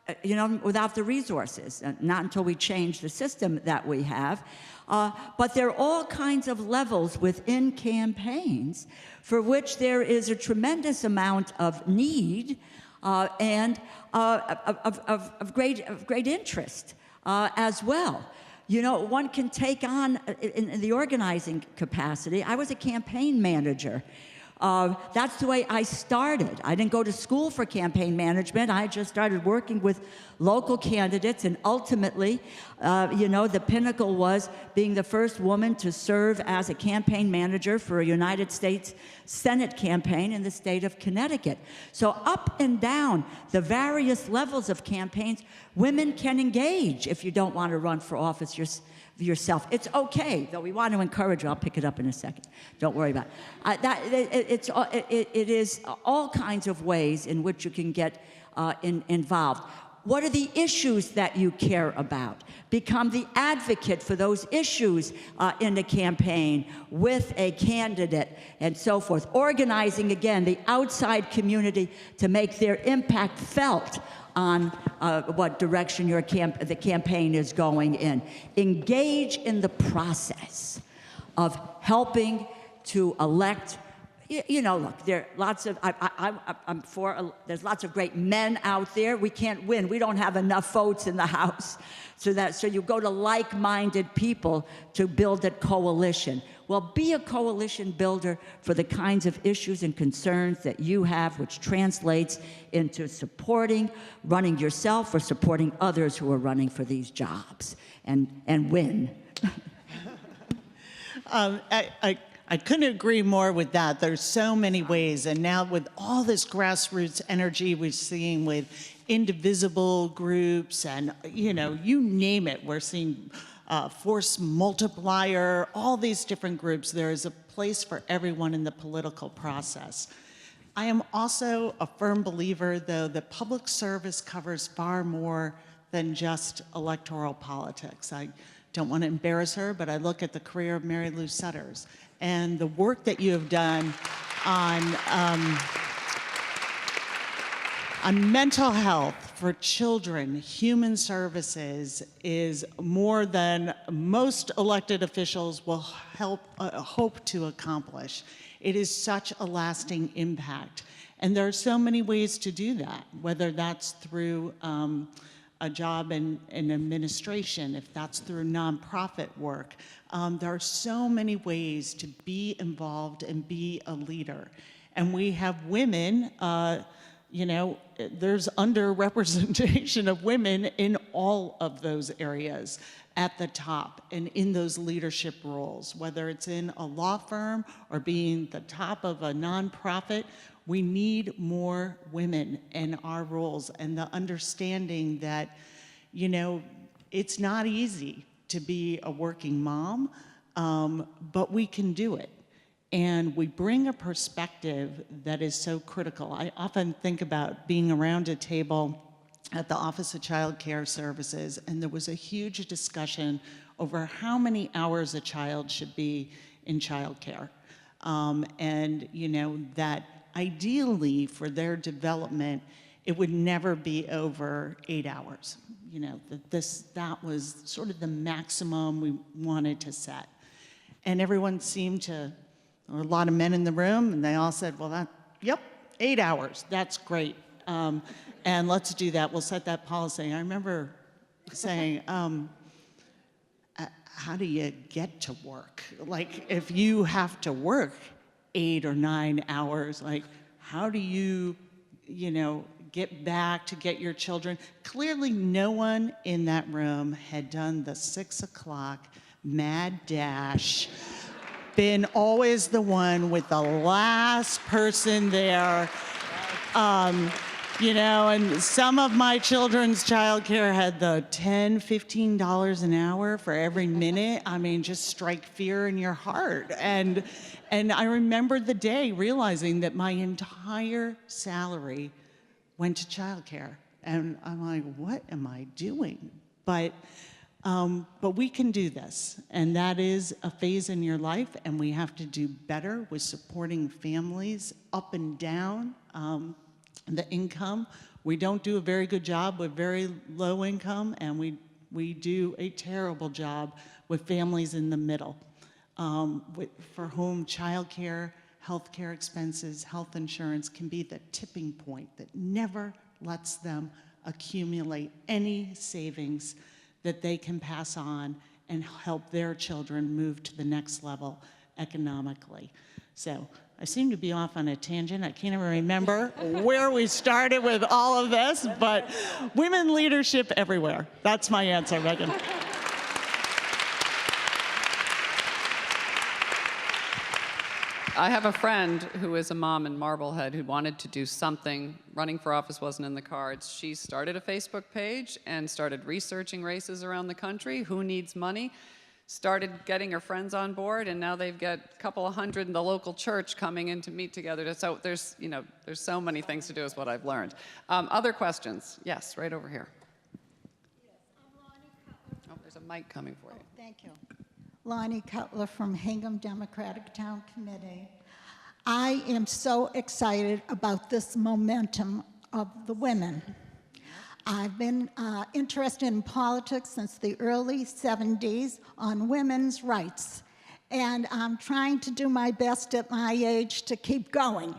the resources, not until we change the system that we have. But there are all kinds of levels within campaigns for which there is a tremendous amount of need and of great interest as well. One can take on, in the organizing capacity, I was a campaign manager. That's the way I started. I didn't go to school for campaign management. I just started working with local candidates, and ultimately, the pinnacle was being the first woman to serve as a campaign manager for a United States Senate campaign in the state of Connecticut. So up and down the various levels of campaigns, women can engage if you don't want to run for office yourself. It's okay, though we want to encourage you. I'll pick it up in a second. Don't worry about it. It is all kinds of ways in which you can get involved. What are the issues that you care about? Become the advocate for those issues in the campaign with a candidate and so forth. Organizing, again, the outside community to make their impact felt on what direction the campaign is going in. Engage in the process of helping to elect. Look, there are lots of, there's lots of great men out there. We can't win. We don't have enough votes in the House. So you go to like-minded people to build a coalition. Well, be a coalition builder for the kinds of issues and concerns that you have, which translates into running yourself or supporting others who are running for these jobs, and win. I couldn't agree more with that. There's so many ways, and now with all this grassroots energy we're seeing with indivisible groups and, you name it, we're seeing force multiplier, all these different groups. There is a place for everyone in the political process. I am also a firm believer, though, that public service covers far more than just electoral politics. I don't want to embarrass her, but I look at the career of Mary Lou Sutters and the work that you have done on mental health for children. Human services is more than most elected officials will hope to accomplish. It is such a lasting impact. And there are so many ways to do that, whether that's through a job in administration, if that's through nonprofit work. There are so many ways to be involved and be a leader. And we have women, there's underrepresentation of women in all of those areas at the top and in those leadership roles, whether it's in a law firm or being the top of a nonprofit. We need more women in our roles, and the understanding that, it's not easy to be a working mom, but we can do it. And we bring a perspective that is so critical. I often think about being around a table at the Office of Child Care Services, and there was a huge discussion over how many hours a child should be in child care. That ideally for their development, it would never be over 8 hours. That was sort of the maximum we wanted to set. And everyone seemed to, there were a lot of men in the room, and they all said, well, yep, 8 hours, that's great. And let's do that, we'll set that policy. I remember saying, how do you get to work? Like, if you have to work 8 or 9 hours. Like, how do you, you know, get back to get your children? Clearly, no one in that room had done the 6 o'clock mad dash, been always the one with the last person there. You know, and some of my children's childcare had the $10, $15 an hour for every minute. I mean, just strike fear in your heart. And I remember the day realizing that my entire salary went to childcare. And I'm like, what am I doing? But we can do this. And that is a phase in your life, and we have to do better with supporting families up and down. The income, we don't do a very good job with very low income, and we do a terrible job with families in the middle, for whom childcare, healthcare expenses, health insurance can be the tipping point that never lets them accumulate any savings that they can pass on and help their children move to the next level economically. So I seem to be off on a tangent. I can't even remember where we started with all of this, but women leadership everywhere. That's my answer, Megan. I have a friend who is a mom in Marblehead who wanted to do something. Running for office wasn't in the cards. She started a Facebook page and started researching races around the country. Who needs money? Started getting her friends on board, and now they've got a couple of hundred in the local church coming in to meet together. So there's so many things to do is what I've learned. Other questions? Yes, right over here. Yes, I'm Lonnie Cutler. Oh, there's a mic coming for you. Thank you. Lonnie Cutler from Hingham Democratic Town Committee. I am so excited about this momentum of the women. I've been interested in politics since the early 70s on women's rights, and I'm trying to do my best at my age to keep going.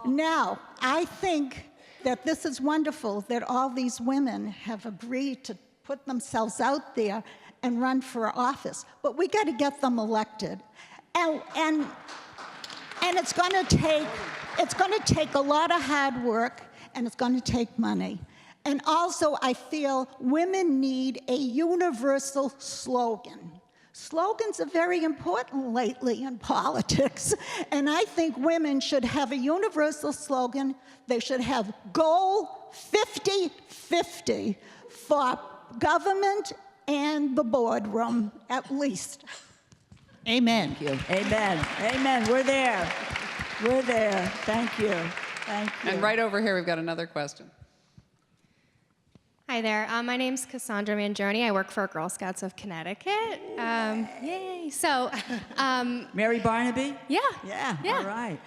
Now, I think that this is wonderful that all these women have agreed to put themselves out there and run for office, but we got to get them elected. And it's going to take a lot of hard work, and it's going to take money. And also, I feel women need a universal slogan. Slogans are very important lately in politics, and I think women should have a universal slogan. They should have goal 50-50 for government and the boardroom, at least. Amen. Thank you. Amen. Amen. We're there. We're there. Thank you. Thank you. And right over here, we've got another question. Hi there. My name's Cassandra Mangione. I work for Girl Scouts of Connecticut. Yay. So, Mary Barnaby? yeah. Yeah. Yeah. All right.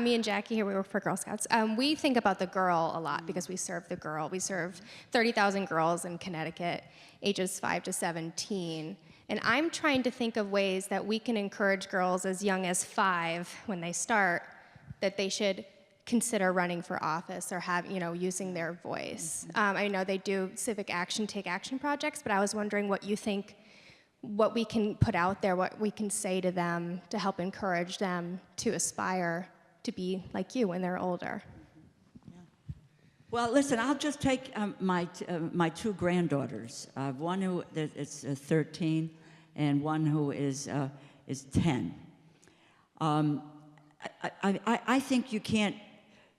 Me and Jackie here, we work for Girl Scouts. We think about the girl a lot because we serve the girl. We serve 30,000 girls in Connecticut, ages 5 to 17. And I'm trying to think of ways that we can encourage girls as young as 5 when they start, that they should consider running for office or using their voice. I know they do civic action, take action projects, but I was wondering what you think, what we can put out there, what we can say to them to help encourage them to aspire to be like you when they're older. Well, listen, I'll just take my 2 granddaughters. One who is 13 and one who is 10. I think you can't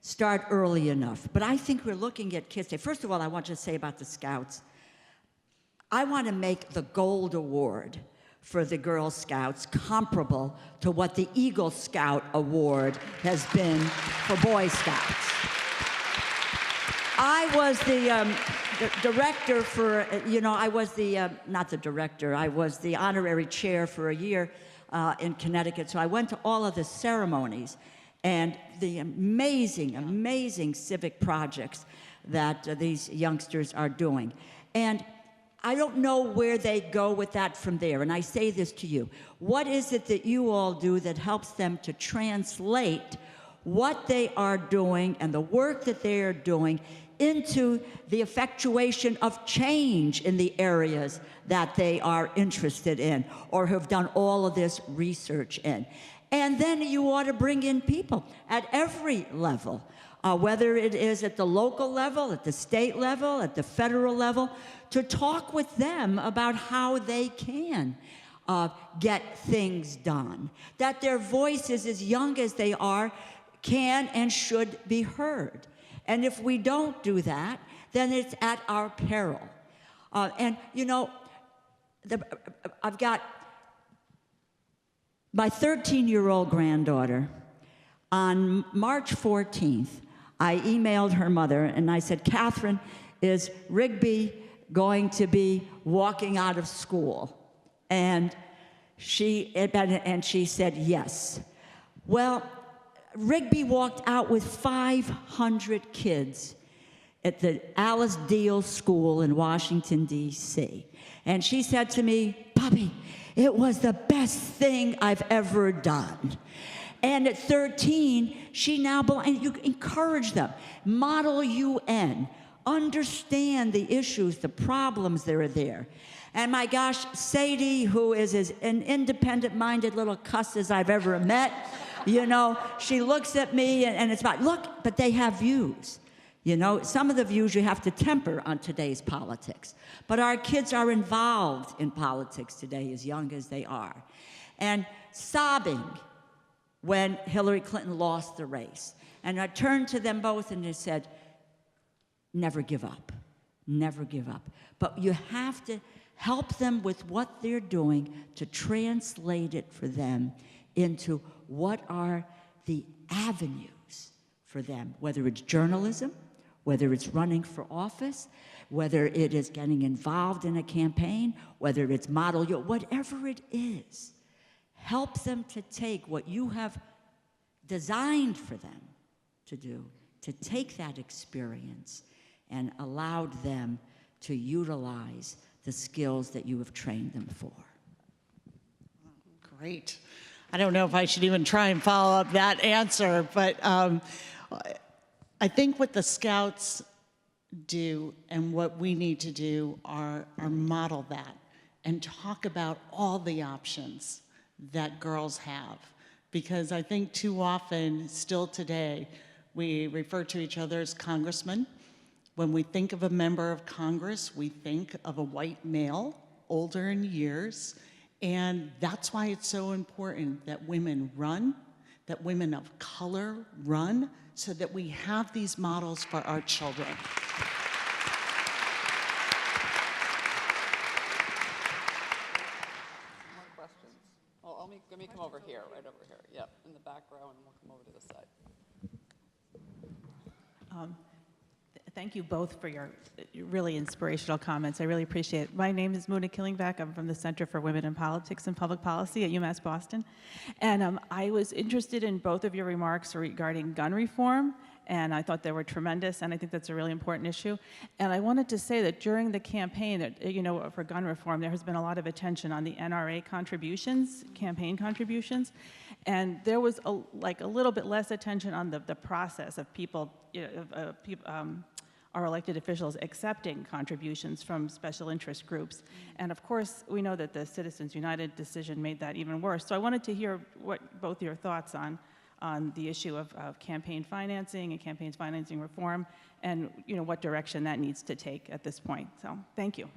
start early enough, but I think we're looking at kids. First of all, I want to say about the Scouts, I want to make the Gold Award for the Girl Scouts comparable to what the Eagle Scout Award has been for Boy Scouts. I was the director for, I was not the director, I was the honorary chair for a year in Connecticut, so I went to all of the ceremonies and the amazing, amazing civic projects that these youngsters are doing. And I don't know where they go with that from there, and I say this to you. What is it that you all do that helps them to translate what they are doing and the work that they are doing into the effectuation of change in the areas that they are interested in or have done all of this research in. And then you ought to bring in people at every level, whether it is at the local level, at the state level, at the federal level, to talk with them about how they can get things done, that their voices, as young as they are, can and should be heard. And if we don't do that, then it's at our peril. And you know, I've got my 13-year-old granddaughter. On March 14th, I emailed her mother and I said, Catherine, is Rigby going to be walking out of school? And she said yes. Well, Rigby walked out with 500 kids at the Alice Deal School in Washington, D.C. And she said to me, Poppy, it was the best thing I've ever done. And at 13, she now belongs, and you encourage them, model UN, understand the issues, the problems that are there. And my gosh, Sadie, who is as an independent-minded little cuss as I've ever met, you know, she looks at me and it's like, look, but they have views. You know, some of the views you have to temper on today's politics. But our kids are involved in politics today, as young as they are. And sobbing when Hillary Clinton lost the race. And I turned to them both and I said, never give up. Never give up. But you have to help them with what they're doing to translate it for them into what are the avenues for them, whether it's journalism, whether it's running for office, whether it is getting involved in a campaign, whether it's model, whatever it is. Help them to take what you have designed for them to do, to take that experience and allowed them to utilize the skills that you have trained them for. Great. I don't know if I should even try and follow up that answer, but I think what the Scouts do and what we need to do are model that and talk about all the options that girls have. Because I think too often, still today, we refer to each other as congressmen. When we think of a member of Congress, we think of a white male, older in years, and that's why it's so important that women run, that women of color run, so that we have these models for our children. More questions? Oh, let me come over here, right over here. Yep, in the back row, and we'll come over to this side. Thank you both for your really inspirational comments. I really appreciate it. My name is Muna Killingback. I'm from the Center for Women in Politics and Public Policy at UMass Boston. And I was interested in both of your remarks regarding gun reform, and I thought they were tremendous, and I think that's a really important issue. And I wanted to say that during the campaign, that, you know, for gun reform, there has been a lot of attention on the NRA contributions, campaign contributions, and there was a little bit less attention on the process of people, our elected officials accepting contributions from special interest groups. And of course, we know that the Citizens United decision made that even worse. So I wanted to hear what both your thoughts on the issue of campaign financing and campaign financing reform, and what direction that needs to take at this point. So thank you.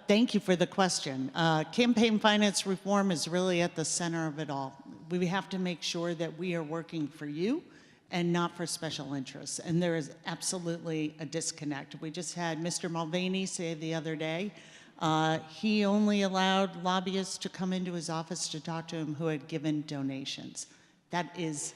Thank you for the question. Campaign finance reform is really at the center of it all. We have to make sure that we are working for you and not for special interests. And there is absolutely a disconnect. We just had Mr. Mulvaney say the other day, he only allowed lobbyists to come into his office to talk to him who had given donations. That is,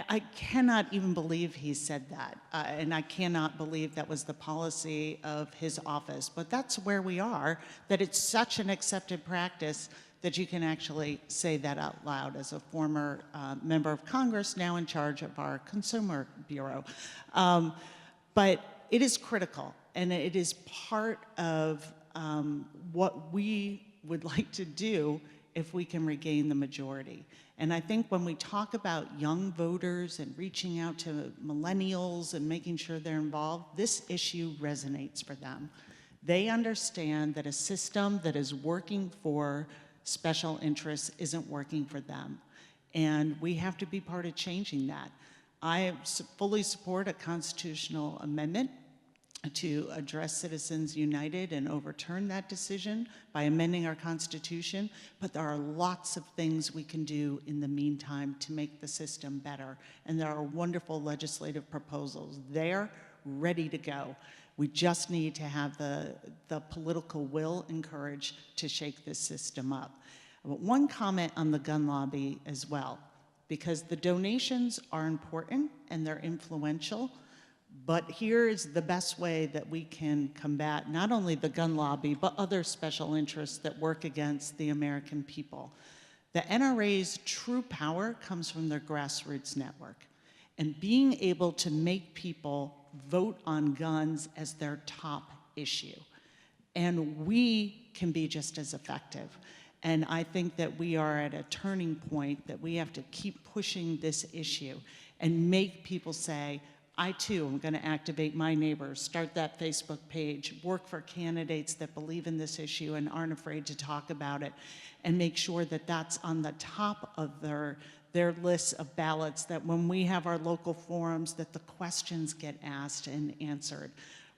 I cannot even believe he said that. And I cannot believe that was the policy of his office. But that's where we are, that it's such an accepted practice that you can actually say that out loud as a former member of Congress, now in charge of our Consumer Bureau. But it is critical, and it is part of what we would like to do if we can regain the majority. And I think when we talk about young voters and reaching out to millennials and making sure they're involved, this issue resonates for them. They understand that a system that is working for special interests isn't working for them. And we have to be part of changing that. I fully support a constitutional amendment to address Citizens United and overturn that decision by amending our Constitution, but there are lots of things we can do in the meantime to make the system better, and there are wonderful legislative proposals there, ready to go. We just need to have the political will and courage to shake this system up. But one comment on the gun lobby as well, because the donations are important and they're influential, but here is the best way that we can combat not only the gun lobby, but other special interests that work against the American people. The NRA's true power comes from their grassroots network. And being able to make people vote on guns as their top issue. And we can be just as effective. And I think that we are at a turning point that we have to keep pushing this issue and make people say, I too am going to activate my neighbors, start that Facebook page, work for candidates that believe in this issue and aren't afraid to talk about it, and make sure that that's on the top of their lists of ballots, that when we have our local forums, that the questions get asked and answered,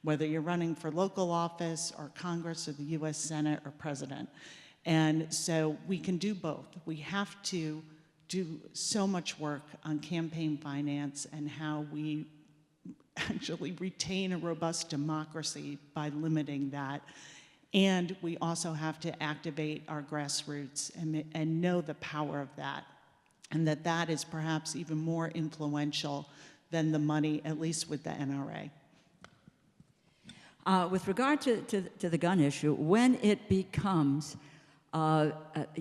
whether you're running for local office or Congress or the US Senate or President. And so we can do both. We have to do so much work on campaign finance and how we actually retain a robust democracy by limiting that. And we also have to activate our grassroots and know the power of that, and that is perhaps even more influential than the money, at least with the NRA. With regard to the gun issue, when it becomes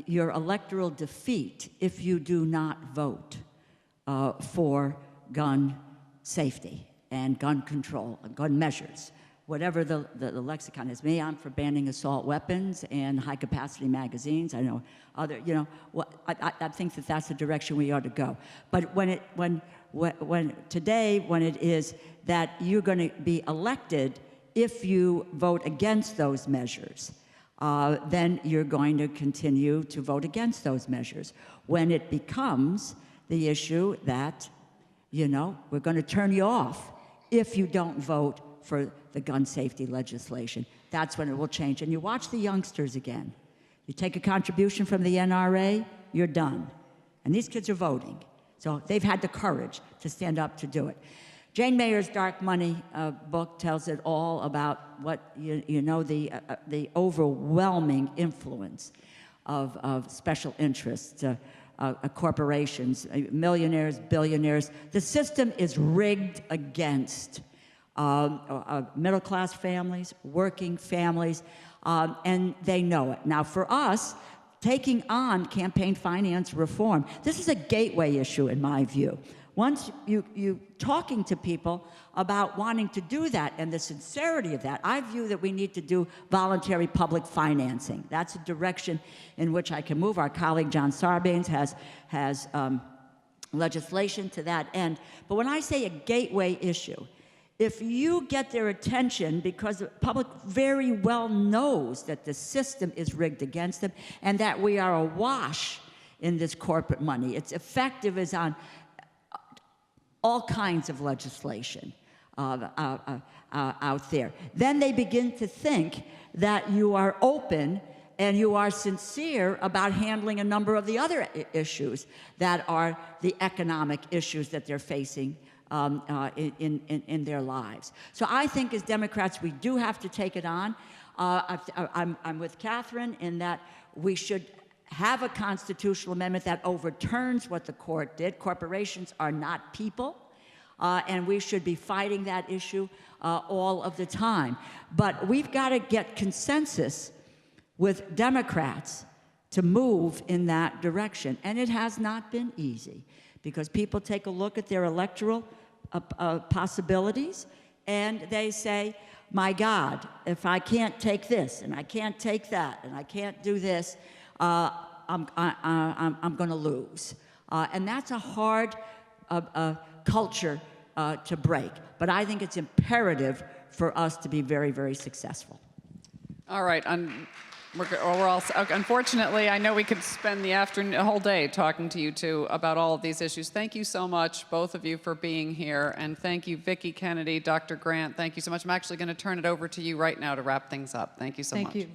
your electoral defeat if you do not vote for gun safety and gun control, gun measures, whatever the lexicon is. Me, I'm for banning assault weapons and high-capacity magazines. I know other, I think that that's the direction we ought to go. But when today, when it is that you're going to be elected if you vote against those measures, then you're going to continue to vote against those measures. When it becomes the issue that, we're going to turn you off if you don't vote for the gun safety legislation, that's when it will change. And you watch the youngsters again. You take a contribution from the NRA, you're done. And these kids are voting. So they've had the courage to stand up to do it. Jane Mayer's Dark Money book tells it all about what, the overwhelming influence of special interests, corporations, millionaires, billionaires. The system is rigged against middle-class families, working families, and they know it. Now, for us, taking on campaign finance reform, this is a gateway issue in my view. Once you talking to people about wanting to do that and the sincerity of that, I view that we need to do voluntary public financing. That's a direction in which I can move. Our colleague John Sarbanes has legislation to that end. But when I say a gateway issue, if you get their attention because the public very well knows that the system is rigged against them and that we are awash in this corporate money, its effective is on all kinds of legislation out there. Then they begin to think that you are open and you are sincere about handling a number of the other issues that are the economic issues that they're facing in their lives. So I think as Democrats, we do have to take it on. I'm with Catherine in that we should have a constitutional amendment that overturns what the court did. Corporations are not people, and we should be fighting that issue all of the time. But we've got to get consensus with Democrats to move in that direction. And it has not been easy, because people take a look at their electoral possibilities, and they say, my God, if I can't take this, and I can't take that, and I can't do this, I'm going to lose. And that's a hard culture to break. But I think it's imperative for us to be very, very successful. All right. We're all, unfortunately, I know we could spend the whole day talking to you two about all of these issues. Thank you so much, both of you, for being here. And thank you, Vicki Kennedy, Dr. Grant. Thank you so much. I'm actually going to turn it over to you right now to wrap things up. Thank you so much. Thank you.